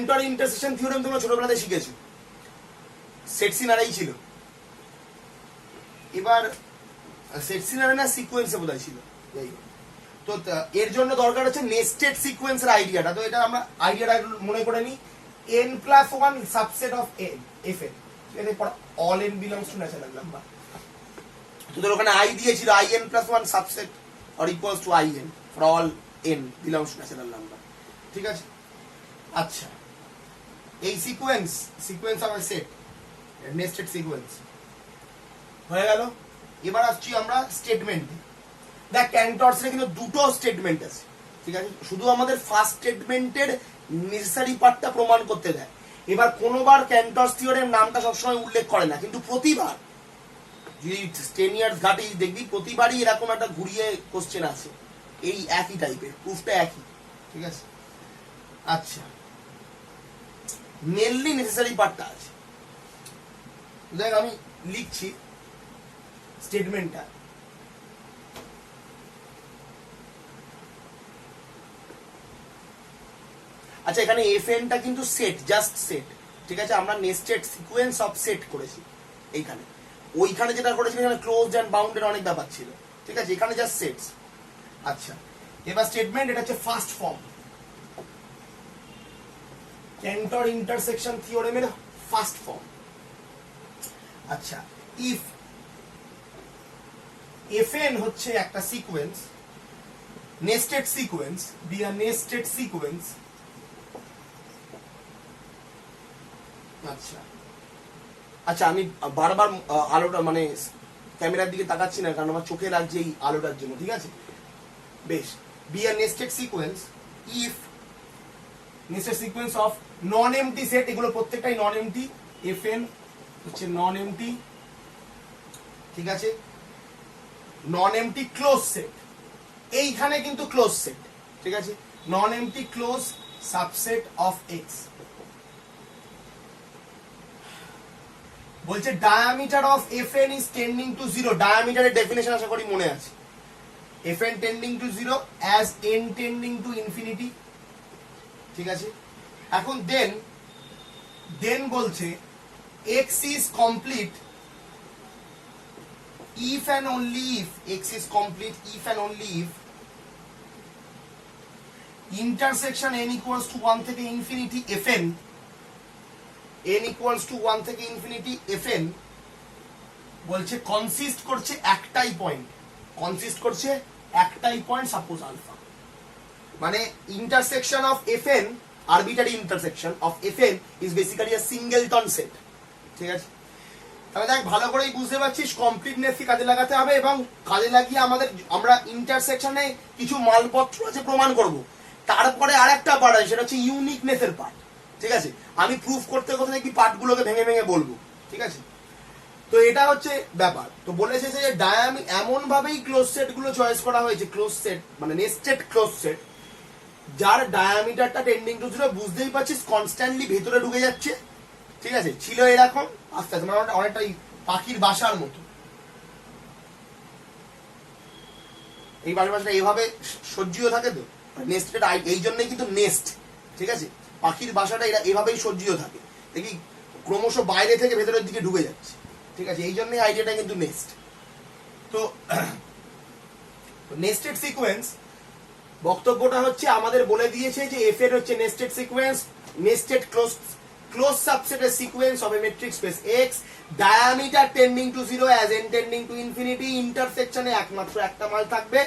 ক্যান্টর intersection theorem তোমরা ছোটবেলাতে শিখেছো, সেট সিনারেই ছিল। এবার সেট সিনারে না সিকোয়েন্সে বোধহয় ছিল, তো এর জন্য দরকার হচ্ছে নেস্টেড সিকোয়েন্সের আইডিয়াটা। তো এটা আমরা আইডিয়াটা মনে করে নিই, n+1 subset of n fn, এর পর all n belongs to natural number. তোদের ওখানে i দিয়েছিল in+1 subset or equals two in for all n belongs to natural number, ঠিক আছে? আচ্ছা, এই sequence of set nested sequence হয়ে গেল। এবার আসছি আমরা স্টেটমেন্টে। দেখ ক্যান্টরসে কিন্তু দুটো স্টেটমেন্ট আছে, ঠিক আছে? শুধু আমাদের ফার্স্ট স্টেটমেন্টের নেসেসারি পার্টটা প্রমাণ করতে দেয়। এবার কোনোবার ক্যান্টরস থিওরেম নামটা সবসময় উল্লেখ করে না, কিন্তু প্রতিবার যদি 10 ইয়ার্স ঘাটি দেখবি প্রতিবারই এরকম একটা ঘুরিয়ে কোশ্চেন আছে, এই একই টাইপের, প্রুফটা একই, ঠিক আছে? আচ্ছা, মেনলি নেসেসারি পার্টটা আছে। দেখ আমি লিখছি স্টেটমেন্টটা। আচ্ছা, এখানে fnটা কিন্তু সেট, জাস্ট সেট, ঠিক আছে? আমরা নেস্টেড সিকোয়েন্স অফ সেট করেছি এইখানে। ওইখানে যেটা করেছি এখানে ক্লোজড এন্ড বাউন্ডেড অনেক ব্যাপার ছিল, ঠিক আছে? এখানে জাস্ট সেটস। আচ্ছা, এবার স্টেটমেন্ট, এটা হচ্ছে ফার্স্ট ফর্ম, ক্যান্টর ইন্টারসেকশন থিওরেমের ফার্স্ট ফর্ম। আচ্ছা, ইফ fn হচ্ছে একটা sequence, nested sequence, be a nested sequence. আচ্ছা আচ্ছা, আমি বারবার আলোটা মানে ক্যামেরার দিকে তাকাচ্ছি না, কারণ আমার চোখে লাগছে এই আলোটার জন্য, ঠিক আছে? বেশ, be a nested sequence if nested sequence of non MT set, এগুলো প্রত্যেকটাই নন এমটি, fn হচ্ছে নন এমটি, ঠিক আছে? নন এমটি ক্লোজ সেট, এইখানে কিন্তু ক্লোজ সেট, ঠিক আছে? Non empty close subset of x. বলছে diameter of fn is tending to 0। ডায়ামিটারের ডেফিনেশন আশা করি মনে আছে, fn tending to 0 as n tending to infinity, ঠিক আছে? এখন দেন বলছে x is complete if and only if x is complete if and only if intersection n equals to 1 থেকে infinity fn, n equals to 1 থেকে infinity fn বলছে consist করছে একটাই point, suppose alpha. মানে intersection of fn, arbitrary intersection of fn is basically a singleton set, ঠিক আছে? তাহলে দেখ ভালো করেই বুঝতে পারছিস কমপ্লিটনেসকে কাজে লাগাতে হবে, এবং কাজে লাগিয়ে আমরা ইন্টারসেকশনে কিছু মালপত্র আছে প্রমাণ করব। তারপরে আরেকটা পার্ট আছে, সেটা হচ্ছে ইউনিকনেসের পার্ট, ঠিক আছে? আমি প্রুফ করতে দেখি পার্টগুলোকে ভেঙে ভেঙে বলবো, ঠিক আছে? তো এটা হচ্ছে ব্যাপার। তো বলেছে যে এমন ভাবেই ক্লোজ সেট গুলো চয়েস করা হয়েছে, ক্লোজ সেট মানে নেস্টেড ক্লোজ সেট, যার ডায়ামিটারটা টেন্ডিং টু 0, বুঝতেই পারছিস কনস্ট্যান্টলি ভেতরে ঢুকে যাচ্ছে, ঠিক আছে? ছিল এরকম আস্তে আস্তে, মানে অনেকটাই পাখির বাসার মতো। এই বাসাটা এইভাবে সজ্জিত থাকে, তো নেস্টেড, এই জন্যই কিন্তু নেস্ট, ঠিক আছে? পাখির বাসাটা এরা এভাবেই সজ্জিত থাকে, দেখি ক্রমশ বাইরে থেকে ভেতরের দিকে ঢুকে যাচ্ছে, ঠিক আছে? এই জন্যই আইডিয়াটা কিন্তু নেস্ট। তো নেস্টেড সিকোয়েন্স বক্তব্যটা হচ্ছে আমাদের বলে দিয়েছে যে fn হচ্ছে নেস্টেড সিকোয়েন্স, নেস্টেড ক্লোজ সাবসেটের sequence of a metric space x, diameter tending to 0 as n tending to infinity, ইন্টারসেকশনে একমাত্র একটা মান থাকবে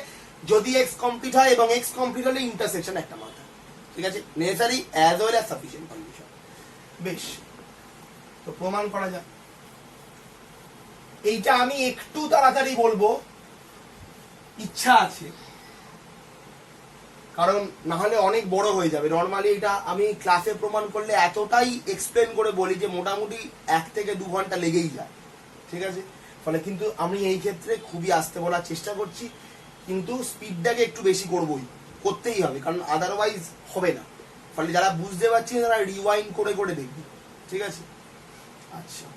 যদি x কমপ্লিট হয়, এবং x কমপ্লিট হলে ইন্টারসেকশনে একটা মান থাকবে, ঠিক আছে? Necessary as well as sufficient condition. বেশ, তো প্রমাণ করা যাক। এইটা আমি একটু তাড়াতাড়ি বলবো, ইচ্ছা আছে, কারণ না হলে অনেক বড় হয়ে যাবে। নর্মালি এটা আমি ক্লাসে প্রমাণ করলে এতটাই এক্সপ্লেন করে বলি যে মোটামুটি 1 থেকে 2 ঘন্টা লেগেই যায়, ঠিক আছে? ফলে কিন্তু আমি এই ক্ষেত্রে খুবই আস্তে বলার চেষ্টা করছি, কিন্তু স্পিডটাকে একটু বেশি করতেই হবে, কারণ আদারওয়াইজ হবে না। ফলে যারা বুঝতে পারছি তারা রিওয়াইন্ড করে করে দেখবি, ঠিক আছে? আচ্ছা,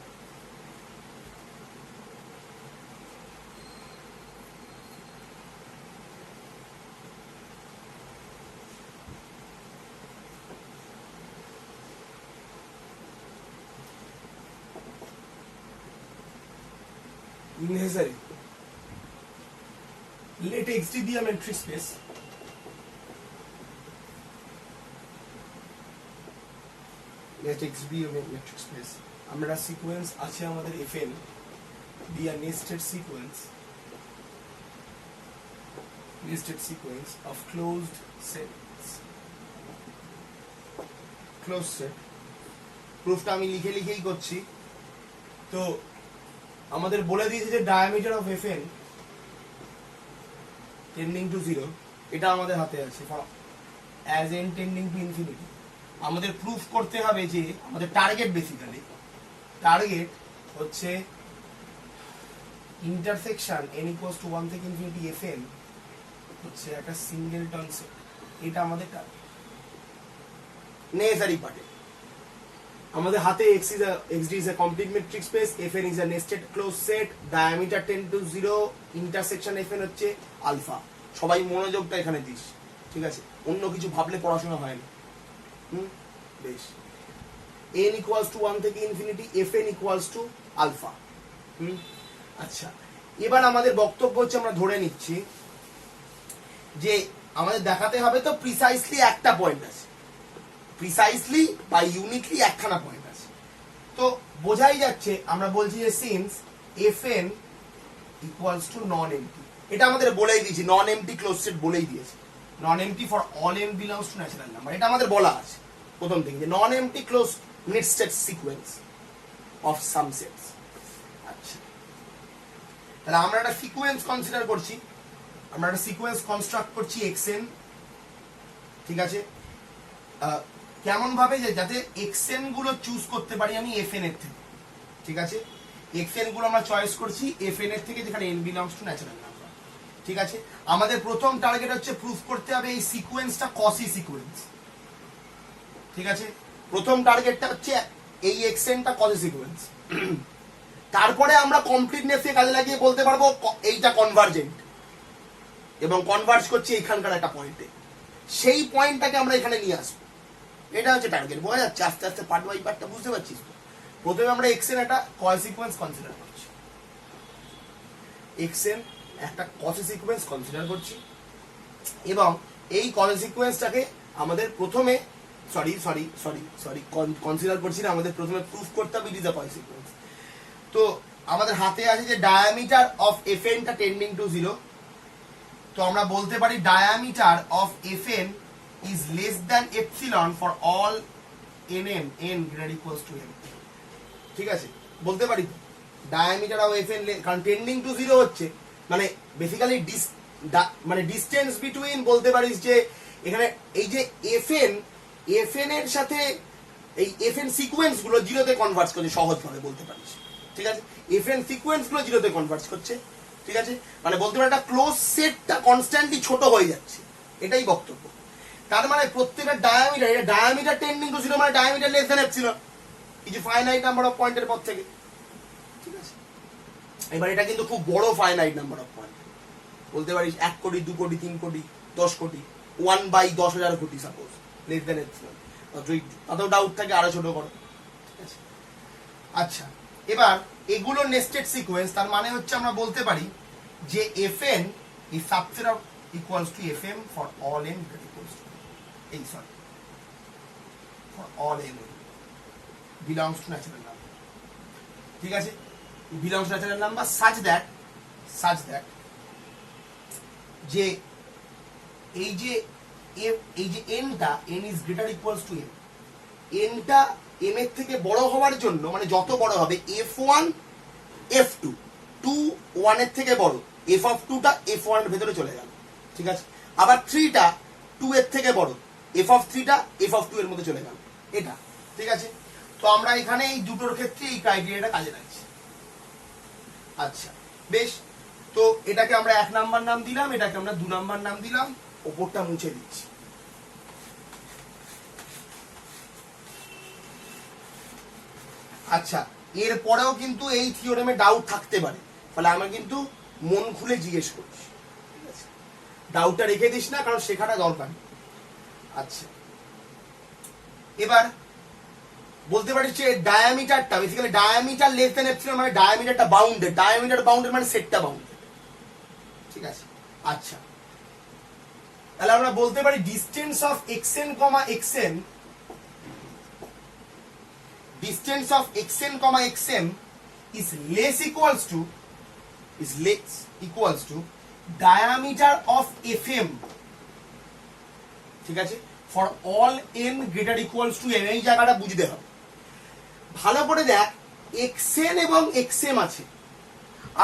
necessary. Let XD be a metric space. Let X be a metric space. আমরা সিকোয়েন্স আছে আমাদের fn be a nested sequence of closed sets. Closed set. প্রুফটা আমি লিখেই করছি। তো আমাদের বলে দিয়েছে যে diameter of fn tending to 0, এটা আমাদের হাতে আছে for as n tending to infinity. আমাদের প্রুফ করতে হবে যে আমাদের টার্গেট বেসিক্যালি টার্গেট হচ্ছে ইন্টারসেকশন n ইকুয়ালস টু 1 থেকে ইনফিনিটি fn হচ্ছে একটা সিঙ্গেলটন সেট। এটা আমাদের টার্গেট নেসেসারি পার্টে। আমাদের হাতে xd is a complete metric space, fn is a nested closed set, diameter 10 to 0, intersection fn হচ্ছে আলফা। সবাই মনোযোগটা এখানে দিস, ঠিক আছে? অন্য কিছু ভাবলে পড়াশোনা হয় না। বেশ, n ইকুয়ালস টু 1 থেকে infinity, fn equals to alpha. আচ্ছা, এবার আমাদের বক্তব্য হচ্ছে আমরা ধরে নিচ্ছি যে আমাদের দেখাতে হবে তো প্রিসাইসলি একটা পয়েন্ট আছে, প্রিসাইসলি বা ইউনিকলি একখানা পয়েন্ট আছে। তো বোঝাই যাচ্ছে আমরা বলছি যে সিন্স fn ইকুয়ালস টু নন এমটি, এটা আমাদের বলেই দিয়েছি, নন এমটি ক্লোজ সেট বলেই দিয়েছে, নন MT for all n belongs to natural number, এটা আমাদের বলা আছে প্রথম থেকে যে নন empty close nested sequence of some sets. আচ্ছা, তাহলে আমরা একটা সিকোয়েন্স কনসিডার করছি, আমরা একটা সিকোয়েন্স কনস্ট্রাক্ট করছি xn, ঠিক আছে? কেমন ভাবে যে যাতে xn গুলো চুজ করতে পারি আমি fn এর থেকে, ঠিক আছে? xn গুলো আমরা চয়েস করছি fn এর থেকে যেখানে n belongs to natural number, ঠিক আছে? আমাদের প্রথম টার্গেট হচ্ছে প্রুফ করতে হবে এই সিকোয়েন্সটা কসি সিকোয়েন্স, ঠিক আছে? প্রথম টার্গেটটা হচ্ছে এই xnটা কসি সিকোয়েন্স। তারপরে আমরা কমপ্লিটনেসকে কাজে লাগিয়ে বলতে পারবো এইটা কনভার্জেন্ট এবং কনভার্জ করছে এখানকার একটা পয়েন্টে, সেই পয়েন্টটাকে আমরা এখানে নিয়ে আসবো। এটা হচ্ছে টার্গেট, বোঝা যাচ্ছে? আস্তে আস্তে পার্ট বাই পার্টটা বুঝতে পারছিস তো? প্রথমে আমরা xn একটা কয় সিকোয়েন্স কনসিডার করছি, xn একটা কসি সিকোয়েন্স কনসিডার করছি এবং এই কসি সিকোয়েন্সটাকে আমাদের প্রথমে কনসিডার করছি না, আমাদের প্রথমে প্রুফ করতে হবে ইট ইজ আ কসি সিকোয়েন্স। তো আমাদের হাতে আছে যে ডায়ামিটার অফ fn টা টেন্ডিং টু 0, তো আমরা বলতে পারি diameter of fn is less than epsilon for all nm n greater equals to m, ঠিক আছে? বলতে পারি ডায়ামিটার অফ fn, কারণ টেন্ডিং টু 0 হচ্ছে মানে বেসিক্যালি মানে ডিসটেন্স বিটুইন, বলতে পারিস যে এখানে এই যে fn এর সাথে এই fn সিকোয়েন্স গুলো 0 তে কনভার্জ করছে, সহজভাবে বলতে পারিস, ঠিক আছে? fn সিকোয়েন্স গুলো 0 তে কনভার্জ করছে, ঠিক আছে? মানে বলতে পারি একটা ক্লোজ সেটটা কনস্ট্যান্টলি ছোট হয়ে যাচ্ছে, এটাই বক্তব্য। তার মানে প্রত্যেকটা ডায়ামিটার, এটা ডায়ামিটার টেন্ডিং টু 0 মানে ডায়ামিটার লেস দ্যান এপসিলন, কিছু ফাইনাইট নাম্বার অফ পয়েন্টের পর থেকে, ঠিক আছে? এবার এটা কিন্তু খুব বড় ফাইনাইট নাম্বার অফ পয়েন্ট, বলতে পারিস 1 কোটি 2 কোটি 3 কোটি 10 কোটি 1/10,000 কোটি সাপোজ লেস দ্যান এপসিলন, তাতেও ডাউট থাকে আরো ছোট করো, ঠিক আছে? আচ্ছা, এবার এগুলো নেস্টেড সিকোয়েন্স, তার মানে হচ্ছে আমরা বলতে পারি যে fn is subset of equals to fm for all n equals to for all n belongs to natural number, ঠিক আছে? belongs to natural number such that যে এই যে n টা n is greater equals to m, n টা m এর থেকে বড় হওয়ার জন্য, মানে যত বড় হবে f1 f2 2 1 এর থেকে বড়, f of 2 টা f1 এর ভেতরে চলে গেল, ঠিক আছে? আবার 3 টা 2 এর থেকে বড়, f of 3 টা f of 2 এর মধ্যে চলে গেল, এটা, ঠিক আছে? তো আমরা এখানে এই দুটোর ক্ষেত্রে এই ক্রাইটেরিয়াটা কাজে লাগছে। আচ্ছা, বেশ, তো এটাকে আমরা 1 নাম্বার নাম দিলাম, এটাকে আমরা 2 নাম্বার নাম দিলাম, ওপরটা মুছে দিচ্ছি। আচ্ছা, এরপরেও কিন্তু এই থিওরেমে ডাউট থাকতে পারে, ফলে আমরা কিন্তু মন খুলে জিজ্ঞেস করছি, ঠিক আছে? ডাউটটা রেখে দিস না, কারণ শেখাটা দরকার। আচ্ছা, এবার বলতে পারি যে ডায়ামিটারটা basically diameter less than epsilon মানে ডায়ামিটারটা বাউন্ডেড, ডায়ামিটার বাউন্ডেড মানে সেটটা বাউন্ডেড। ঠিক আছে, আচ্ছা তাহলে আমরা বলতে পারি distance of xn, xm, distance of xn, xm is less equals to diameter of fm, ঠিক আছে, for all n greater equals to m। এই জায়গাটা বুঝতে হবে ভালো করে। দেখ xn এবং xm আছে,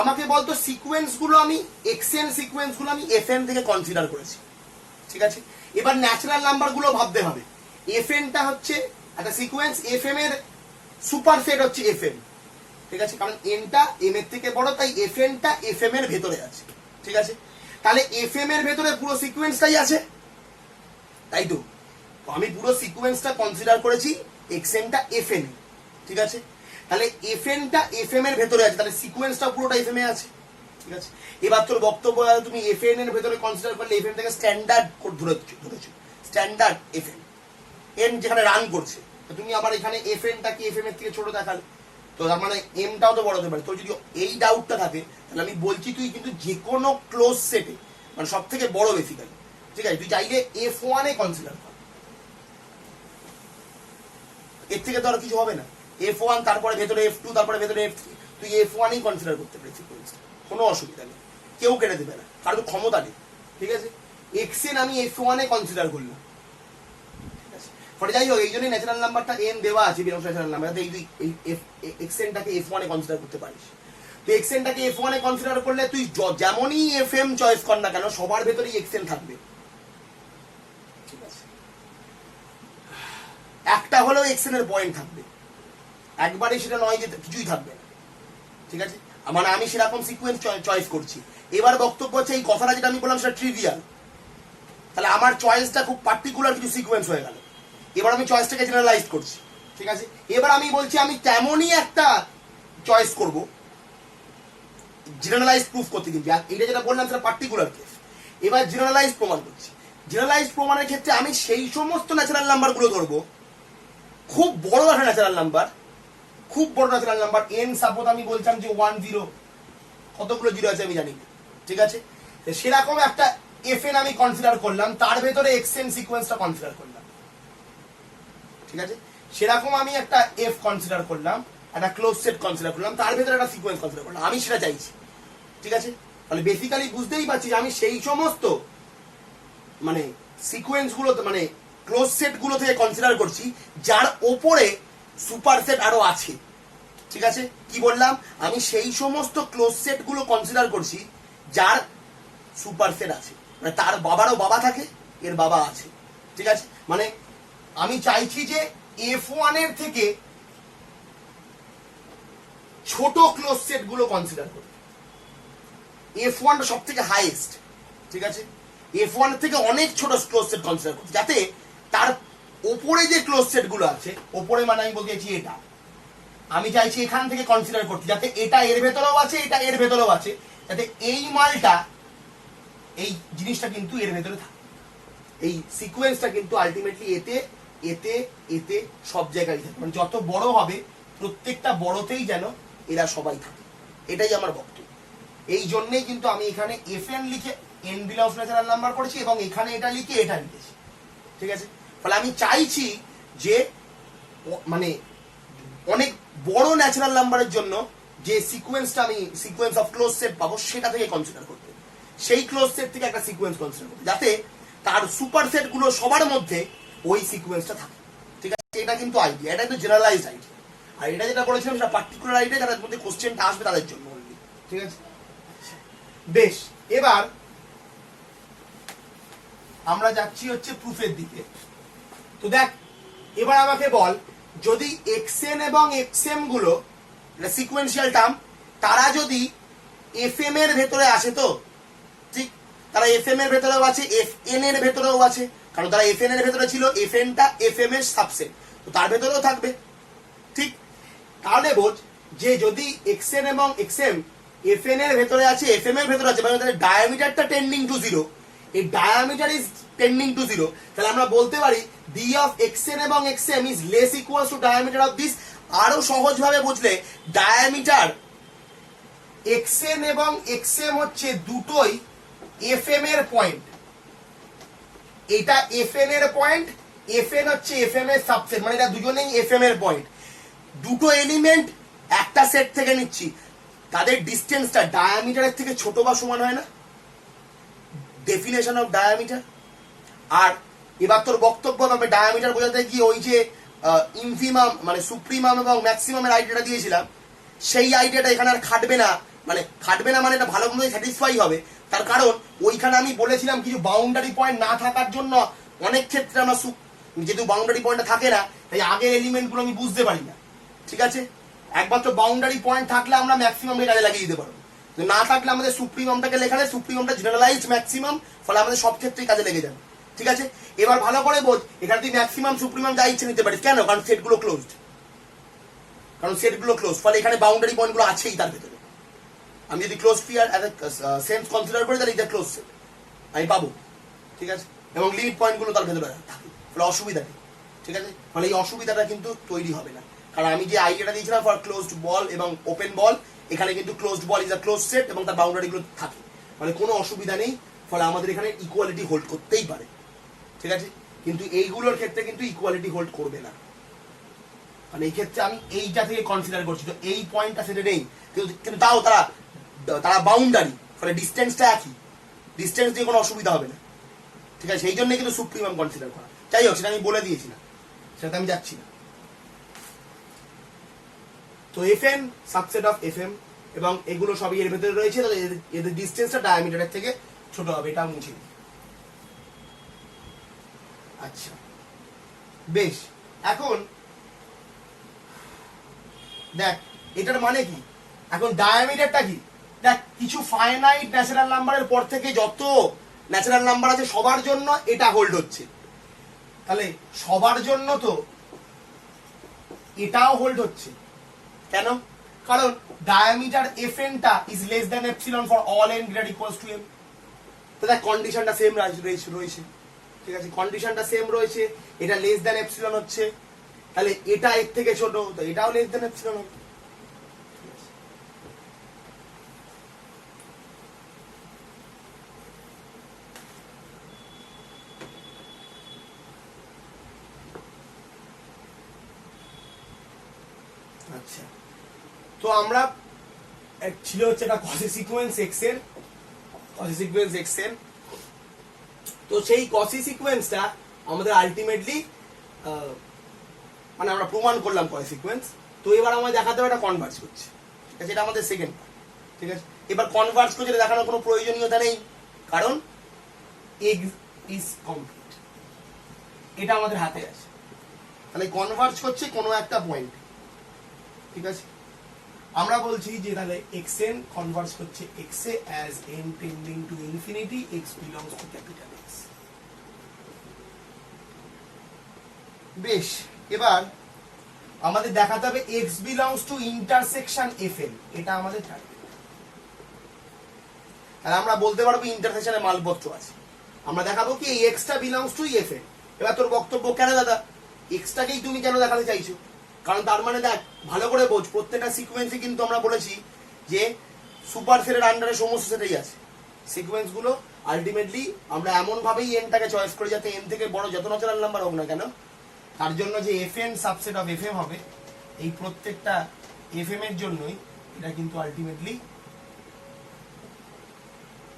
আমাকে বলতো সিকোয়েন্স গুলো আমি xn সিকোয়েন্স গুলো আমি fn থেকে কনসিডার করেছি। ঠিক আছে, এবার ন্যাচারাল নাম্বার গুলো ভাবতে হবে। fn টা হচ্ছে একটা সিকোয়েন্স, fm এর সুপারসেট হচ্ছে fm। ঠিক আছে, কারণ n টা m এর থেকে বড়, তাই fn টা fm এর ভেতরে আছে। ঠিক আছে, তাহলে fm এর ভেতরে পুরো সিকোয়েন্সটাই আছে, তাই তো আমি পুরো সিকোয়েন্সটা কনসিডার করেছি xn টা fn। ঠিক আছে, তাহলে fn টা fm এর ভেতরে আছে, তাহলে সিকোয়েন্সটা পুরোটা fm এ আছে। ঠিক আছে, এবার তোর বক্তব্য তুমি fn এর ভেতরে কনসিডার করলে fm থেকে স্ট্যান্ডার্ড ধরেছো, স্ট্যান্ডার্ড fn n যেখানে রান করছে, তুমি আবার এখানে fn টা কি fm এর থেকে ছোট দেখালে, তো তার মানে m টাও তো বড় হতে পারে। তোর যদি এই ডাউটটা থাকে তাহলে আমি বলছি তুই কিন্তু যে কোনো ক্লোজ সেটে মানে সব থেকে বড় বেসিক্যালি, ঠিক আছে, তুই চাইলে f1 এ কনসিডার কর, এর থেকে তো আর কিছু হবে না। f1 তারপরে ভেতরে f2 তারপরে ভেতরে f3, তুই f1 এই কনসিডার করতে পারিস সিকোয়েন্সটা, কোনো অসুবিধা নেই, কেউ কেটে দেবে না, কারণ তো ক্ষমতা নেই। ঠিক আছে, xn আমি f1 এ কনসিডার করলাম। ঠিক আছে, ফলে যাই হোক এই জন্যই ন্যাচারাল নাম্বারটা n দেওয়া আছে, বিরাংশ ন্যাচারাল নাম্বার, যাতে এই xn টাকে f1 এ কনসিডার করতে পারিস। তো xn টাকে f1 এ কনসিডার করলে তুই যেমনই fm চয়েস কর না কেন সবার ভেতরেই xn থাকবে। ঠিক আছে, একটা হলেও xn এর পয়েন্ট থাকবে, একবারে সেটা নয় যে কিছুই থাকবে না। ঠিক আছে, মানে আমি সেরকম সিকোয়েন্স চয়েস করছি। এবার বক্তব্য হচ্ছে এই কথাটা যেটা আমি বললাম সেটা ট্রিভিয়াল, তাহলে আমার চয়েসটা খুব পার্টিকুলার কিছু সিকোয়েন্স হয়ে গেল। এবার আমি চয়েসটাকে জেনারেলাইজ করছি। ঠিক আছে, এবার আমি বলছি আমি তেমনই একটা চয়েস করব জেনারেলাইজ প্রুফ করতে, কিন্তু এটা যেটা বললাম সেটা পার্টিকুলার কেস। এবার জেনারেলাইজ প্রমাণ করছি। জেনারেলাইজ প্রমাণের ক্ষেত্রে আমি সেই সমস্ত ন্যাচারাল নাম্বারগুলো ধরবো, খুব বড় একটা ন্যাচারাল নাম্বার, খুব বড় ন্যাচারাল নাম্বার n, সাপোজ আমি বলছিলাম যে 1 0, কতগুলো জিরো আছে আমি জানি না। ঠিক আছে, সেরকম একটা fn আমি কনসিডার করলাম, তার ভেতরে xn সিকোয়েন্সটা কনসিডার করলাম। ঠিক আছে, সেরকম আমি একটা f কনসিডার করলাম, একটা ক্লোজ সেট কনসিডার করলাম, তার ভেতরে একটা সিকোয়েন্স কনসিডার করলাম, আমি সেটা চাইছি। ঠিক আছে, তাহলে বেসিক্যালি বুঝতেই পারছি যে আমি সেই সমস্ত মানে সিকোয়েন্স গুলো মানে ক্লোজ সেট গুলো থেকে কনসিডার করছি যার ওপরে সুপারসেট আরো আছে। ঠিক আছে, কি বললাম, আমি সেই সমস্ত ক্লোজ সেট গুলো কনসিডার করছি যার সুপারসেট আছে, মানে তার বাবারও বাবা থাকে, এর বাবা আছে। ঠিক আছে, মানে আমি চাইছি যে f1 এর থেকে ছোট ক্লোজ সেট গুলো কনসিডার করতে। f1 টা সব থেকে হাইয়েস্ট। ঠিক আছে, f1 এর থেকে অনেক ছোট ক্লোজ সেট কনসিডার করতে, যাতে তার ওপরে যে ক্লোজ সেট গুলো আছে, ওপরে মানে আমি বলতে চাইছি এটা, আমি চাইছি এখান থেকে কনসিডার করতে, যাতে এটা এর ভেতরেও আছে, এটা এর ভেতরেও আছে, যাতে এই মালটা এই জিনিসটা কিন্তু এর ভেতরে থাকে, এই সিকোয়েন্সটা কিন্তু আলটিমেটলি এতে এতে এতে সব জায়গায় থাকে, মানে যত বড় হবে প্রত্যেকটা বড়তেই যেন এরা সবাই থাকে, এটাই আমার বক্তব্য। এই জন্যই কিন্তু আমি এখানে fn লিখে n বিলংস ন্যাচারাল নাম্বার করেছি এবং এখানে এটা লিখে এটা লিখেছি। ঠিক আছে, ফলে আমি চাইছি যে মানে অনেক বড় ন্যাচারাল নাম্বারের জন্য যে সিকোয়েন্সটা আমি সিকোয়েন্স অফ ক্লোজ সেট পাবো সেটা থেকে কনসিডার করতে, সেই ক্লোজ সেট থেকে একটা সিকোয়েন্স কনসিডার করতে, যাতে তার সুপার সেট গুলো সবার মধ্যে ওই সিকোয়েন্সটা থাকে। ঠিক আছে, এটা কিন্তু আইডিয়া, এটা কিন্তু জেনারেলাইজড আইডিয়া, আর এটা যেটা বলেছিলাম সেটা পার্টিকুলার আইডিয়া, যাদের মধ্যে কোশ্চেনটা আসবে তাদের জন্য। ঠিক আছে, বেশ, এবার আমরা যাচ্ছি হচ্ছে প্রুফের দিকে। তো দেখ এবার আমাকে বল, যদি xn এবং xm গুলো সিকোয়েন্সিয়াল টার্ম, তারা যদি fm এর ভেতরে আসে, তো ঠিক তারা fm এর ভেতরেও আছে, fn এর ভেতরেও আছে, কারণ তারা fn এর ভেতরে ছিল, fn টা fm এর সাবসেট, তো তার ভেতরেও থাকবে। ঠিক, তাহলে বোঝ যে যদি xn এবং xm fn এর ভেতরে আছে, fm এর ভেতরে আছে, মানে তাহলে ডায়ামিটারটা টেন্ডিং টু 0, এই ডায়ামিটার ইজ টেন্ডিং টু 0, তাহলে আমরা বলতে পারি ডি অফ xn এবং xm is less equals to diameter of this. আরো সহজভাবে বুঝলে ডায়ামিটার xn এবং xm হচ্ছে দুটোই fm এর পয়েন্ট, এটা fn এর পয়েন্ট, fn হচ্ছে fm এর সাবসেট, মানে এটা দুজনেই fm এর পয়েন্ট। দুটো এলিমেন্ট একটা সেট থেকে নিচ্ছি, তাদের ডিসটেন্সটা ডায়ামিটারের থেকে ছোট বা সমান হয় না, ডেফিনেশন অফ ডায়ামিটার। আর এবার তোর বক্তব্য হবে ডায়ামিটার বোঝাতে গিয়ে ওই যে ইনফিমাম মানে সুপ্রিমাম এবং ম্যাক্সিমামের আইডিয়াটা দিয়েছিলাম, সেই আইডিয়াটা এখানে আর খাটবে না, মানে খাটবে না মানে এটা ভালো মতো স্যাটিসফাই হবে। তার কারণ ওইখানে আমি বলেছিলাম কিছু বাউন্ডারি পয়েন্ট না থাকার জন্য অনেক ক্ষেত্রে আমরা যেহেতু বাউন্ডারি পয়েন্টটা থাকে না, তাই আগের এলিমেন্টগুলো আমি বুঝতে পারি না। ঠিক আছে, একমাত্র বাউন্ডারি পয়েন্ট থাকলে আমরা ম্যাক্সিমামকে কাজে লাগিয়ে দিতে পারবো, তো না থাকলে আমাদের সুপ্রিমামটাকে লেখালে সুপ্রিমামটা জেনারেলাইজড ম্যাক্সিমাম, ফলে আমাদের সব ক্ষেত্রেই কাজে লেগে যাবে। ঠিক আছে, এবার ভালো করে বোঝ, এখানে তুই ম্যাক্সিমাম সুপ্রিমাম যা ইচ্ছে নিতে পারিস, কেন? কারণ সেটগুলো ক্লোজড, কারণ সেটগুলো ক্লোজ, ফলে এখানে বাউন্ডারি পয়েন্টগুলো আছেই তার ভেতরে। আমি যদি close fear as a sense consider করি তাহলে এটা ক্লোজ সেট আমি পাবো। ঠিক আছে, এবং লিমিট পয়েন্টগুলো তার ভেতরে থাকে, ফলে অসুবিধা নেই। ঠিক আছে, ফলে এই অসুবিধাটা কিন্তু তৈরি হবে না, কারণ আমি যে আইডিয়াটা দিয়েছিলাম ফর ক্লোজড বল এবং ওপেন বল, এখানে কিন্তু closed ball is a close set এবং তার বাউন্ডারিগুলো থাকে, মানে কোনো অসুবিধা নেই, ফলে আমাদের এখানে ইকুয়ালিটি হোল্ড করতেই পারে। ঠিক আছে, কিন্তু এইগুলোর ক্ষেত্রে কিন্তু ইকুয়ালিটি হোল্ড করবে না, মানে এই ক্ষেত্রে আমি এইটা থেকে কনসিডার করছি, তো এই পয়েন্টটা সেটা নেই, কিন্তু তাও তারা বাউন্ডারি, ফলে ডিস্টেন্সটা একই, ডিস্টেন্স দিয়ে কোনো অসুবিধা হবে না। ঠিক আছে, সেই জন্য কিন্তু সুপ্রিমাম কনসিডার করা। যাই হোক, সেটা আমি বলে দিয়েছিলাম, সেটাতে আমি যাচ্ছি না। তো fn সাবসেট অফ fm এবং এগুলো সবই এর ভেতরে রয়েছে, তাহলে এদের ডিস্টেন্সটা ডায়ামিটারের থেকে ছোট হবে, এটা মুছে দিই। আচ্ছা বেশ, এখন দেখ এটার মানে কি, এখন ডায়ামিটারটা কি, দেখ কিছু ফাইনাইট ন্যাচারাল নাম্বারের পর থেকে যত ন্যাচারাল নাম্বার আছে সবার জন্য এটা হোল্ড হচ্ছে, তাহলে সবার জন্য তো এটাও হোল্ড হচ্ছে। কেন? কারণ ডায়ামিটার fn টা is less than epsilon for all n greater equals to m, তো দেখ কন্ডিশনটা সেম রয়েছে। ঠিক আছে, কন্ডিশনটা সেম রয়েছে, এটা লেস দ্যান এপসিলন হচ্ছে, তাহলে এটা এর থেকে ছোট, তো এটাও লেস দ্যান এপসিলন হবে। আচ্ছা, তো আমরা ছিল হচ্ছে এটা কসি সিকোয়েন্স x এর, কসি সিকোয়েন্স x এর, তো সেই কসি সিকোয়েন্সটা আমাদের আলটিমেটলি মানে আমরা প্রমাণ করলাম কসি সিকোয়েন্স, তো এবার আমরা দেখাতে হবে এটা কনভার্জ করছে। ঠিক আছে, এটা আমাদের সেকেন্ড পার্ট। ঠিক আছে, এবার কনভার্জ করছে এটা দেখানোর কোনো প্রয়োজনীয়তা নেই, কারণ x ইজ কমপ্লিট, এটা আমাদের হাতে আছে, তাহলে কনভার্জ করছে কোনো একটা পয়েন্ট। ঠিক আছে, আমরা বলছি যে তাহলে xn কনভার্জ করছে x A as n tending to infinity x belongs to capital X। বেশ, এবার আমাদের দেখাতে হবে x belongs to intersection fn, এটা আমাদের টার্গেট। তাহলে আমরা বলতে পারবো ইন্টারসেকশনে মালপত্র আছে, আমরা দেখাবো কি এই x টা belongs to fn। এবার তোর বক্তব্য, কেন দাদা x টাকেই তুমি কেন দেখাতে চাইছো? কারণ তার মানে দেখ ভালো করে বোঝ, প্রত্যেকটা সিকোয়েন্সে কিন্তু আমরা বলেছি যে সুপার সেটের আন্ডারে সমস্ত সেটাই আছে। সিকোয়েন্স গুলো আলটিমেটলি আমরা এমন ভাবেই এনটাকে চয়েস করি যাতে এন থেকে বড় যত ন্যাচারাল নাম্বার হোক না কেন, তার জন্য যে fn সাবসেট অফ fm হবে, এই প্রত্যেকটা fm এর জন্যই এটা কিন্তু আলটিমেটলি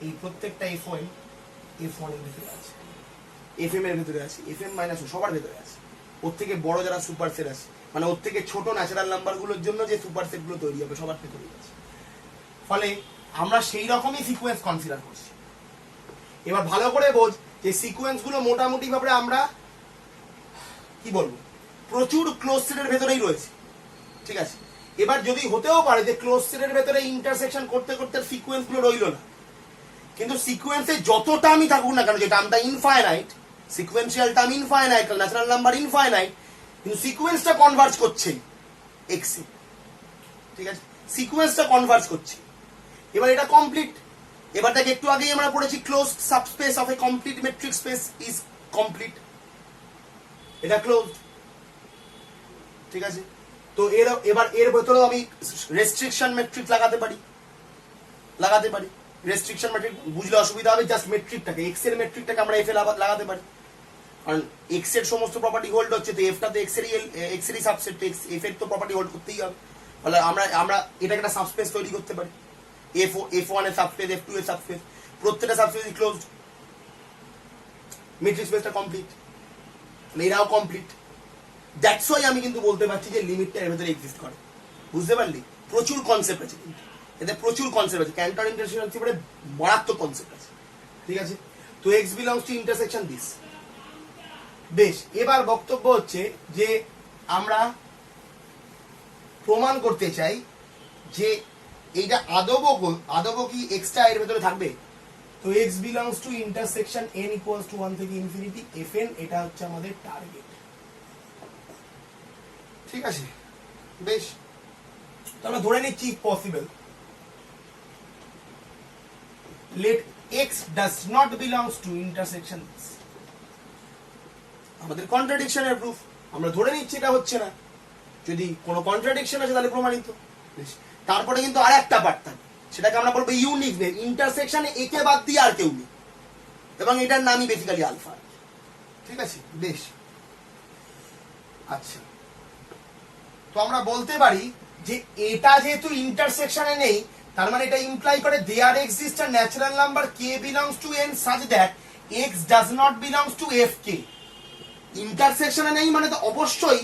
এই প্রত্যেকটা f1 এর ভিতরে আছে, fm এর ভিতরে আছে, fm মাইনাস সবার ভিতরে আছে, ওর থেকে বড় যারা সুপার সেট আছে, মানে ওর থেকে ছোট ন্যাচারাল নাম্বার গুলোর জন্য যে সুপার সেট গুলো তৈরি হবে সবার ভেতরে আছে, ফলে আমরা সেই রকমই সিকোয়েন্স কনসিডার করছি। এবার ভালো করে বোঝ যে সিকোয়েন্স গুলো মোটামুটি ভাবে আমরা কি বলবো, প্রচুর ক্লোজ সেটের ভেতরেই রয়েছে। ঠিক আছে, এবার যদি হতেও পারে যে ক্লোজ সেটের ভেতরে ইন্টারসেকশন করতে করতে সিকোয়েন্স গুলো রইল না, কিন্তু সিকোয়েন্সে যত টার্মই থাকুক না কেন, যে টার্মটা infinite, sequential term infinite, natural number infinite, কিন্তু সিকোয়েন্সটা কনভার্জ করছেই x এ। ঠিক আছে, সিকোয়েন্সটা কনভার্জ করছে, এবার এটা কমপ্লিট, এবার দেখ একটু আগেই আমরা পড়েছি close subspace of A complete metric space is complete, এটা ক্লোজ, ঠিক আছে। তো এবার এর ভেতরেও আমি রেস্ট্রিকশন মেট্রিক লাগাতে পারি, রেস্ট্রিকশন মেট্রিক বুঝলে অসুবিধা হবে, জাস্ট মেট্রিকটাকে এক্স এর মেট্রিকটাকে আমরা এফ এ লাগাতে পারি, কারণ এক্স এর সমস্ত প্রপার্টি হোল্ড হচ্ছে, তো এফটা তো এক্স এরই সাবসেট, এফ এর তো প্রপার্টি হোল্ড করতেই হবে, ফলে আমরা এটাকে একটা সাবস্পেস তৈরি করতে পারি, F1 এর সাবস্পেস, F2 এর সাবস্পেস, প্রত্যেকটা সাবস্পেস ক্লোজড, মেট্রিক স্পেসটা কমপ্লিট, এরাও কমপ্লিট। দ্যাটস ওয়াই আমি কিন্তু বলতে পারছি যে লিমিটটা এর ভেতরে এক্সিস্ট করে, বুঝতে পারলি? প্রচুর কনসেপ্ট আছে কিন্তু এতে, প্রচুর কনসেপ্ট আছে, ক্যান্টর ইন্টারসেকশনশিপের মারাত্মক কনসেপ্ট আছে, ঠিক আছে। তো x belongs to intersection this. বেশ, এবার বক্তব্য হচ্ছে যে আমরা প্রমাণ করতে চাই যে এইটা আদবও কি এক্সটা এর ভেতরে থাকবে। তো x belongs to intersection n equals to 1 থেকে ইনফিনিটি fn, এটা হচ্ছে আমাদের টার্গেট, ঠিক আছে। বেশ, তো আমরা ধরে নিচ্ছি possible, let x does not belongs to intersection this, আমাদের কন্ট্রাডিকশনের প্রুফ, আমরা ধরে নিচ্ছি এটা হচ্ছে না, যদি কোনো কন্ট্রাডিকশন আছে তাহলে প্রমাণিত। বেশ, তারপরে কিন্তু আর একটা পার্ট থাকে, সেটাকে আমরা বলবো ইউনিকনেস, ইন্টারসেকশনে একে বাদ দিয়ে আর কেউ নেই, এবং এটার নামই বেসিক্যালি আলফা, ঠিক আছে। বেশ, আচ্ছা, তো আমরা বলতে পারি যে এটা যেহেতু ইন্টারসেকশনে নেই, তার মানে এটা ইমপ্লাই করে there exist a natural number k belongs to n such that x does not belongs to fk। ইন্টারসেকশনে নেই মানে তো অবশ্যই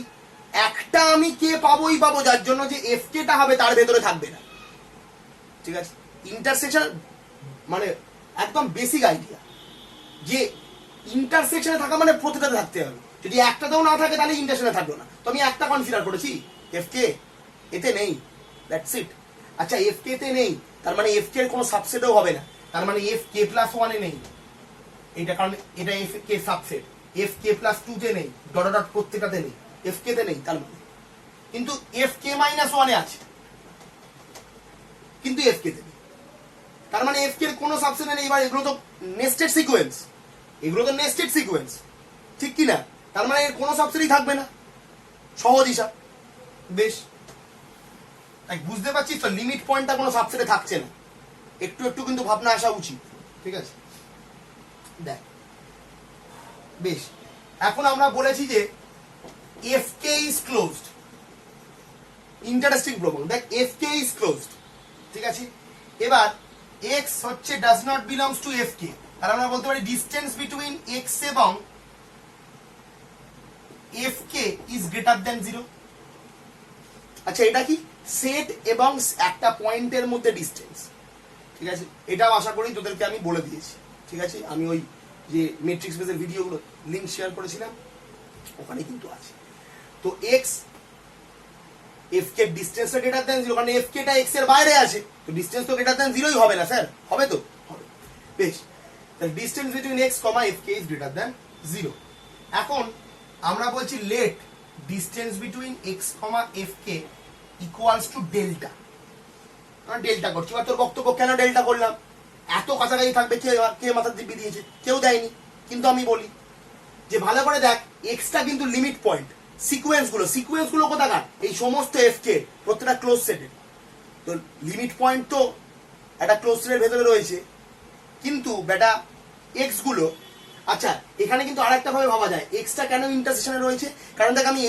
একটা আমি কে পাবোই পাবো, যার জন্য যে fk টা হবে তার ভেতরে থাকবে না, ঠিক আছে। ইন্টারসেকশন মানে একদম বেসিক আইডিয়া যে ইন্টারসেকশনে থাকা মানে প্রতিটাতে থাকতে হবে, যদি একটাতেও না থাকে তাহলে ইন্টারসেকশনে থাকলো না। তো আমি একটা কনসিডার করেছি, fk এতে নেই, দ্যাটস ইট। আচ্ছা, fk তে নেই, তার মানে fk এর কোনো সাবসেটও হবে না, তার মানে fk প্লাস 1 এ নেই, এটা কারণ এটা fk সাবসেট, fk প্লাস 2 তে নেই, ডট ডট প্রত্যেকটাতে নেই, fk তে নেই, তার মানে কিন্তু fk মাইনাস 1 এ আছে, কিন্তু fk তে নেই, তার মানে fk এর কোনো সাবসেট নেই। এবার এগুলো তো নেস্টেড সিকোয়েন্স, ঠিক কি না? তার মানে এর কোনো সাবসেটই থাকবে না, সহজ হিসাব। বেশ, তাই বুঝতে পারছিস তো লিমিট পয়েন্টটা কোনো সাবসেটে থাকছে না, একটু একটু কিন্তু ভাবনা আসা উচিত, ঠিক আছে। দেখ, বেশ, এখন আমরা বলেছি যে fk is closed, interesting problem. দেখ, fk is closed, ঠিক আছে। এবার x হচ্ছে does not belongs to fk, তাহলে আমরা বলতে পারি ডিসটেন্স বিটুইন x এবং fk is greater than 0। আচ্ছা, এটা কি সেট এবং একটা পয়েন্টের মধ্যে ডিসটেন্স, ঠিক আছে। এটাও আশা করি তোদেরকে আমি বলে দিয়েছি, ঠিক আছে। আমি ওই যে মেট্রিক স্পেসের ভিডিওগুলো লিংক শেয়ার করেছিলাম ওখানে কিন্তু আছে। তো এক্স এফ কে ডিসটেন্সটা গ্রেটার দ্যান 0, কারণ এফ কেটা এক্স এর বাইরে আছে, তো ডিসটেন্স তো গ্রেটার দ্যান 0ই হবে না স্যার, হবে তো? হবে। বেশ, তাহলে distance between x comma f k is greater than 0। এখন আমরা বলছি let distance between x comma f k equals to delta. আমরা ডেল্টা করছি। এবার তোর বক্তব্য, কেন ডেল্টা করলাম? এত কাছাকাছি থাকবে, কে মাথার দিব্যি দিয়েছে? কেউ দেয়নি। কিন্তু আমি বলি যে ভালো করে দেখ, এক্সটা কিন্তু লিমিট পয়েন্ট, সিকোয়েন্সগুলো কোথাকার? এই সমস্ত এফ কে প্রত্যেকটা ক্লোজ সেটের, তো লিমিট পয়েন্ট তো একটা ক্লোজ সেটের ভেতরে রয়েছে, কিন্তু বেটা এক্স গুলো, আচ্ছা এখানে কিন্তু আরেকটা ভাবে ভাবা যায় এক্সটা কেন ইন্টারসেকশনে রয়েছে, কারণ দেখ আমি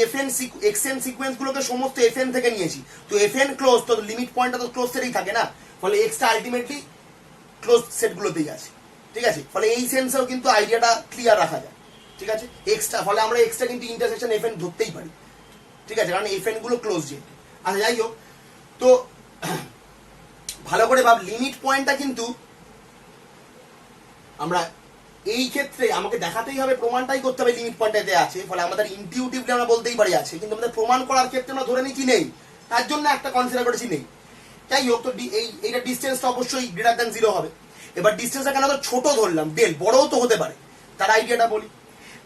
এক্সএন সিকোয়েন্স গুলোকে সমস্ত এফএন থেকে নিয়েছি, তো এফএন ক্লোজ, তো লিমিট পয়েন্টটা তো ক্লোজ সেটেই থাকে না, ফলে এক্সটা আলটিমেটলি ক্লোজ সেট গুলোতেই আছে, ঠিক আছে। ফলে এই সেন্সেও কিন্তু আইডিয়াটা ক্লিয়ার রাখা যায়, ঠিক আছে। এক্সটা, ফলে আমরা এক্সটা কিন্তু ইন্টারসেকশন এফএন ধরতেই পারি, ঠিক আছে, কারণ এফএন গুলো ক্লোজ যেহেতু। আচ্ছা যাই হোক, তো ভালো করে ভাব, লিমিট পয়েন্টটা কিন্তু আমরা এই ক্ষেত্রে আমাকে দেখাতেই হবে, প্রমাণটাই করতে হবে লিমিট পয়েন্টটাতে আছে, ফলে আমাদের ইনটিউটিভলি আমরা বলতেই পারি আছে, কিন্তু আমাদের প্রমাণ করার ক্ষেত্রে আমরা ধরে নিচ্ছি নেই, তার জন্য একটা কনসিডার করেছি নেই। যাই হোক, তো এইটা ডিস্টেন্সটা অবশ্যই গ্রেটার দ্যান 0 হবে। এবার ডিস্টেন্সটা কেন তো ছোট ধরলাম, ডেল বড়ও তো হতে পারে, তার আইডিয়াটা বলি।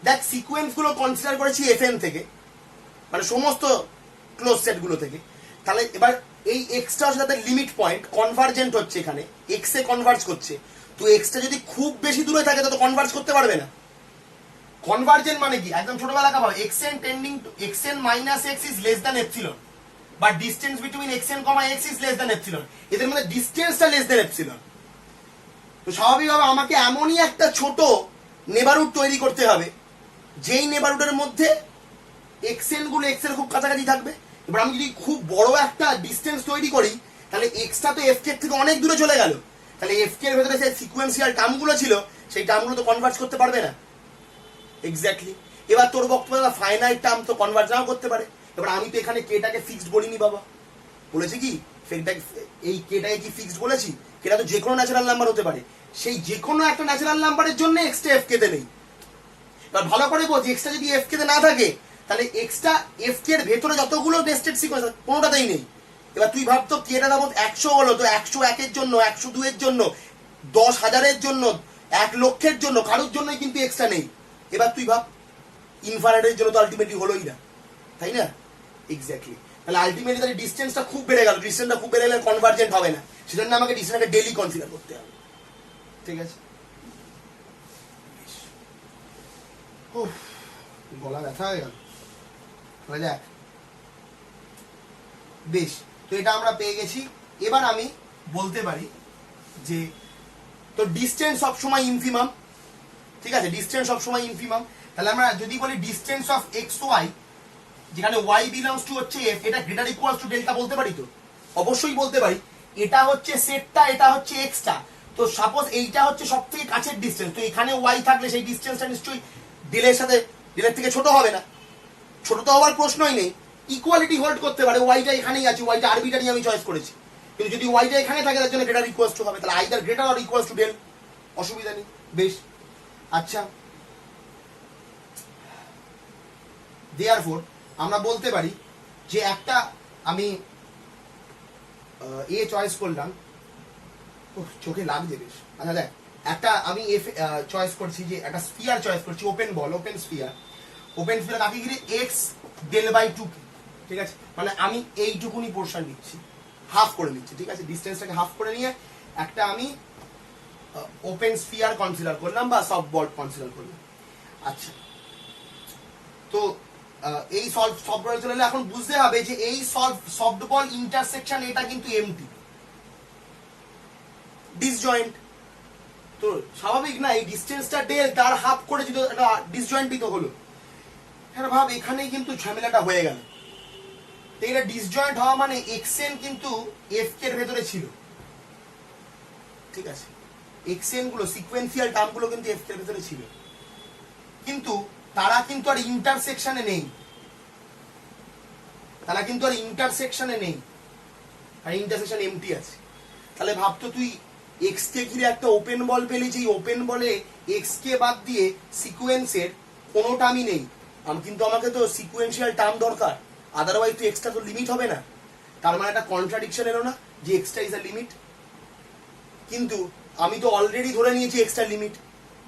দেখ, সিকোয়েন্স গুলো কনসিডার করেছি এফএন থেকে, মানে সমস্ত ক্লোজ সেট গুলো থেকে, তাহলে এবার এই এক্সটা হচ্ছে তাদের লিমিট পয়েন্ট, কনভার্জেন্ট হচ্ছে এখানে, এক্স এ কনভার্জ করছে। তো এক্সটা যদি খুব বেশি দূরে থাকে তো কনভার্জ করতে পারবে না। কনভার্জেন্ট মানে কি, একদম ছোটবেলা কা পাবে, xn tending to xn minus x is less than epsilon, বা distance between xn, x is less than epsilon, এদের মধ্যে ডিসটেন্সটা লেস দ্যান এপসিলন। তো স্বাভাবিকভাবে আমাকে এমনই একটা ছোট নেবারহুড তৈরি করতে হবে যেই নেবারহুডের মধ্যে xn গুলো x এর খুব কাছাকাছি থাকবে। এবার আমি যদি খুব বড় একটা ডিসটেন্স তৈরি করি তাহলে এক্সটা তো এফ কে থেকে অনেক দূরে চলে গেল, তাহলে এফ কে এর ভেতরে যে সিকোয়েন্সিয়াল টার্মগুলো ছিল সেই টার্মগুলো তো কনভার্জ করতে পারবে না। এক্স্যাক্টলি। এবার তোর বক্তব্য ফাইনাইট টার্ম তো কনভার্জ নাও করতে পারে। এবার আমি তো এখানে কেটাকে ফিক্সড বলিনি বাবা, বলেছি কি এই কেটাকে কি ফিক্সড বলেছি? কেটা তো যে কোনো ন্যাচারাল নাম্বার হতে পারে, সেই যে কোনো একটা ন্যাচারাল নাম্বারের জন্য এক্সটা এফ কে তে নেই। এবার ভালো করে বোঝ, এক্সটা যদি এফ কে তে না থাকে তাহলে এক্সটা এফ কে এর ভেতরে যতগুলো নেস্টেড সিকোয়েন্স কোনোটাতেই নেই। এবার তুই ভাবতো কেটা যাবত 100 হলো, তো 101 এর জন্য, 102 এর জন্য, 10,000 জন্য, 1 লক্ষের জন্য কারোর জন্যই কিন্তু এক্সট্রা নেই। এবার তুই ভাব ইনফাইনাইটের জন্য তো আলটিমেটলি হলোই না, তাই না? এক্স্যাক্টলি। তাহলে আলটিমেটলি তাহলে ডিসটেন্সটা খুব বেড়ে গেল, ডিসটেন্সটা খুব বেড়ে গেলে কনভার্জেন্ট হবে না, সেজন্য আমাকে ডিসটেন্সটাকে ডেলি কনসিডার করতে হবে। ঠিক আছে, গলা ব্যথা হয়ে গেল। যাক বেশ, তো এটা আমরা পেয়ে গেছি। এবার আমি বলতে পারি যে তো ডিসটেন্স সবসময় ইনফিমাম, ঠিক আছে, ডিসটেন্স সবসময় ইনফিমাম। তাহলে আমরা যদি বলি ডিসটেন্স অফ এক্স ওয়াই, যেখানে ওয়াই বিলংস টু হচ্ছে এফ, এটা গ্রেটার ইকুয়ালস টু ডেল্টা বলতে পারি তো? অবশ্যই বলতে পারি। এটা হচ্ছে সেটটা, এটা হচ্ছে এক্সটা। তো সাপোজ এইটা হচ্ছে সব থেকে কাছের ডিসটেন্স, তো এখানে ওয়াই থাকলে সেই ডিসটেন্সটা নিশ্চয়ই ডেলের সাথে, ডেলের থেকে ছোট হবে না, ছোট তো হওয়ার প্রশ্নই নেই। ইকুয়ালিটি হোল্ড করতে পারে, ওয়াইটা এখানেই আছে, ওয়াইটা আরবিটারি আমি চয়েস করেছি, কিন্তু যদি ওয়াইটা এখানে থাকে তার জন্য গ্রেটার ইকুয়ালস টু হবে, তাহলে either greater or equals to del, অসুবিধা নেই। বেশ, আচ্ছা, দেয়ারফোর আমরা বলতে পারি যে একটা আমি এ চয়েস করলাম, চোখে লাগছে বেশ। আচ্ছা দেখ, একটা আমি এফ চয়েস করছি, যে একটা স্ফিয়ার চয়েস করছি, open ball, open sphere. Open sphere কাকে গিয়ে এক্স ডেল বাই 2, ঠিক আছে, মানে আমি এইটুকুনি পোর্শন নিচ্ছি, হাফ করে নিচ্ছি, ঠিক আছে, ডিসটেন্সটাকে হাফ করে নিয়ে একটা আমি ওপেন স্ফিয়ার কনসিডার করলাম বা সফট বল কনসিডার করলাম। আচ্ছা, তো এই সফট বল চলে এলে এখন বুঝতে হবে যে এই সফট বল ইন্টারসেকশন এটা কিন্তু এমটি, ডিসজয়েন্ট। তো স্বাভাবিক না, এই ডিসটেন্সটা ডেল, তার হাফ করে যদি একটা ডিসজয়েন্টই তো হলো। হ্যাঁ ভাব, এখানেই কিন্তু ঝামেলাটা হয়ে গেল। এটা ডিসজয়েন্ট হওয়া মানে এক্সএন কিন্তু এফ কে এর ভেতরে ছিল, ঠিক আছে, এক্সএন গুলো সিকোয়েন্সিয়াল টার্মগুলো কিন্তু এফ কে এর ভেতরে ছিল, কিন্তু তারা কিন্তু আর ইন্টারসেকশনে নেই, তারা কিন্তু আর ইন্টারসেকশনে নেই, আর ইন্টারসেকশন এমটি আছে। তাহলে ভাবতো তুই এক্স কে ঘিরে একটা ওপেন বল পেলি, যে ওপেন বলে এক্স কে বাদ দিয়ে সিকোয়েন্সের কোনো টার্মই নেই, কিন্তু আমাকে তো সিকোয়েন্সিয়াল টার্ম দরকার, আদারওয়াইজ তো এক্সটা তো লিমিট হবে না। তার মানে একটা কন্ট্রাডিকশন এলো না, যে এক্সটা ইজ আ লিমিট, কিন্তু আমি তো অলরেডি ধরে নিয়েছি এক্সটা লিমিট।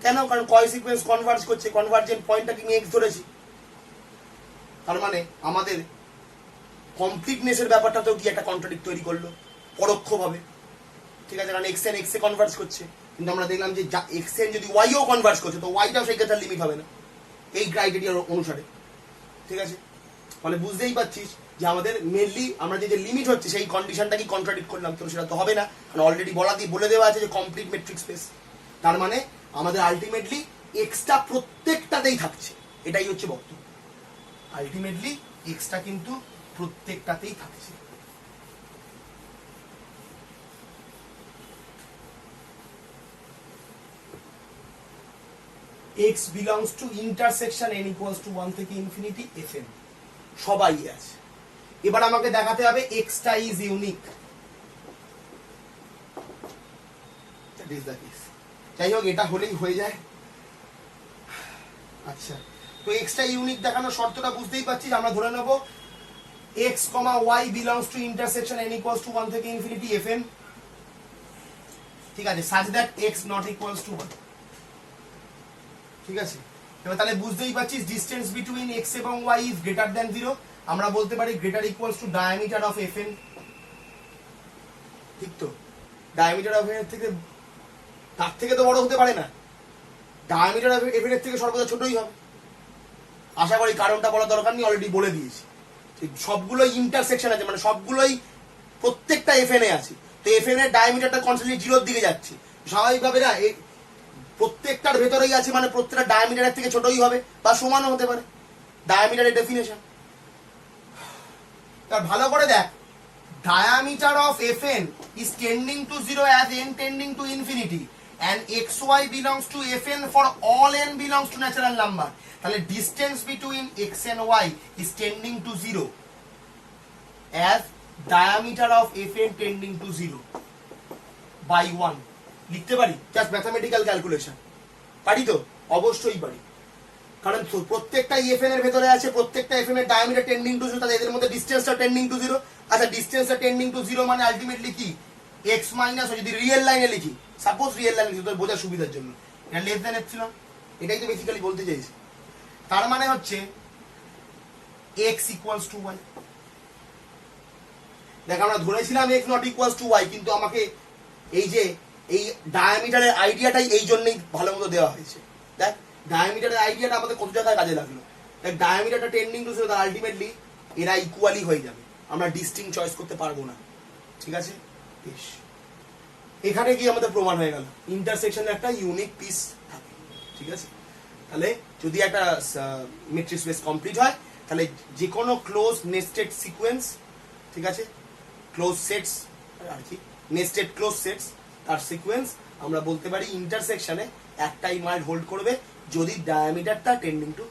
কেন? কারণ কয় সিকোয়েন্স কনভার্জ করছে, কনভার্জেন্ট পয়েন্টটাকে আমি এক্স ধরেছি, তার মানে আমাদের কমপ্লিটনেসের ব্যাপারটাতেও কি একটা কন্ট্রাডিক্ট তৈরি করলো পরোক্ষভাবে, ঠিক আছে, কারণ এক্সএন এক্সে কনভার্জ করছে, কিন্তু আমরা দেখলাম যে এক্সএন যদি ওয়াইও কনভার্জ করছে তো ওয়াইটাও সেই ক্ষেত্রে লিমিট হবে না এই ক্রাইটেরিয়ার অনুসারে, ঠিক আছে। ফলে বুঝতেই পারছিস যে আমাদের মেনলি আমরা যে লিমিট হচ্ছে সেই কন্ডিশনটা কি কন্ট্রাডিক্ট করলাম, তো সেটা তো হবে না, কারণ অলরেডি বলে দেওয়া আছে যে কমপ্লিট মেট্রিক স্পেস, তার মানে আমাদের আলটিমেটলি এক্সটা প্রত্যেকটাতেই থাকছে, এটাই হচ্ছে বক্তব্য। আলটিমেটলি এক্সটা কিন্তু প্রত্যেকটাতেই থাকছে। x belongs to intersection n equals to 1 থেকে ইনফিনিটি fn, সবাই আছে। এবার আমাকে দেখাতে হবে x টা is unique, that is the case. যাই হোক, এটা হলেই হয়ে যায়। আচ্ছা, তো x টা ইউনিক দেখানোর শর্তটা বুঝতেই পারছিস, আমরা ধরে নেব x, y belongs to intersection n equals to 1 থেকে ইনফিনিটি fn, ঠিক আছে, such that x not equals to 1, ঠিক আছে। এবার তাহলে বুঝতেই পারছিস ডিসটেন্স বিটুইন x এবং y ইজ গ্রেটার দ্যান 0, আমরা বলতে পারি greater equals to diameter of fn, ঠিক তো? ডায়ামিটার অফ এফেনের থেকে তার থেকে তো বড় হতে পারে না, ডায়ামিটার অফ এফেনের থেকে সর্বদা ছোটই হবে। আশা করি কারণটা বলার দরকার নেই, অলরেডি বলে দিয়েছি। ঠিক, সবগুলোই ইন্টারসেকশন আছে, মানে সবগুলোই প্রত্যেকটা এফএনএ আছে। তো এফএন এর ডায়ামিটারটা কনস্ট্যান্টলি জিরোর দিকে যাচ্ছে, স্বাভাবিকভাবে না প্রত্যেকটার ভেতরেই আছে, মানে প্রত্যেকটা ডায়ামিটারের থেকে ছোটই হবে বা সমানও হতে পারে, ডায়ামিটারের ডেফিনেশন। তার ভালো করে দেখ, diameter of Fn is tending to 0 as n tending to infinity and xy belongs to Fn for all n belongs to natural number. তাহলে distance between x and y is tending to 0 as diameter of Fn tending to 0 by 1 লিখতে পারি, just mathematical calculation. পারি তো? অবশ্যই পারি, কারণ প্রত্যেকটা FN এর ভেতরে আছে, প্রত্যেকটা এফএন এর ডায়ামিটার টেন্ডিং টু 0, তাহলে এদের মধ্যে ডিসটেন্সটা টেন্ডিং টু 0। আচ্ছা, ডিসটেন্সটা টেন্ডিং টু 0 মানে আলটিমেটলি কি x মাইনাস, যদি রিয়েল লাইনে লিখি, সাপোজ রিয়েল লাইনে লিখি তোর বোঝার সুবিধার জন্য, এটা লেস দ্যান এপসিলন, এটাই তো বেসিক্যালি বলতে চাইছি। তার মানে হচ্ছে x ইকুয়ালস টু y। দেখ, আমরা ধরেছিলাম x not equals to y, কিন্তু আমাকে এই যে এই ডায়ামিটারের আইডিয়াটাই এই জন্যই ভালো মতো দেওয়া হয়েছে। দেখ, ডায়ামিটারের আইডিয়াটা আমাদের কত জায়গায় কাজে লাগলো। দেখ, ডায়ামিটারটা টেন্ডিং টু 0, আলটিমেটলি এরা ইকুয়ালি হয়ে যাবে, আমরা ডিস্টিংক্ট চয়েস করতে পারবো না। ঠিক আছে, বেশ, এখানে কি আমাদের প্রমাণ হয়ে গেল ইন্টারসেকশনে একটা ইউনিক পিস থাকে। ঠিক আছে, তাহলে যদি একটা মেট্রিক স্পেস কমপ্লিট হয়, তাহলে যে কোনো ক্লোজ নেস্টেড সিকোয়েন্স, ঠিক আছে, ক্লোজ সেটস আর কি, নেস্টেড ক্লোজ সেটস, তার সিকোয়েন্স আমরা বলতে পারি ইন্টারসেকশনে একটাই মাইন্ড হোল্ড করবে যদি ডায়ামিটারটা টেন্ডিং টু